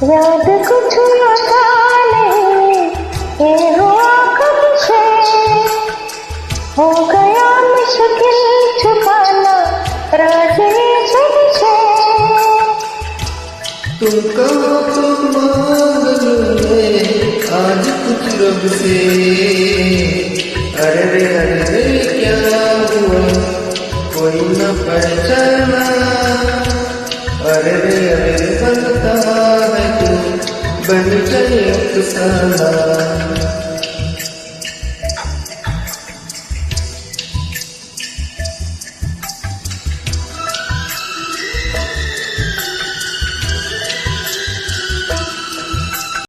याद कुछ आता नहीं, ये हुआ कब से, हो गया मुश्किल छुपाना राज ये सबसे। तुम कहो तो मांग लूं आज कुछ रब से। अरे रे क्या हुआ कोई न पहचाना। अरे बनता है तू बन जाए अफसाना।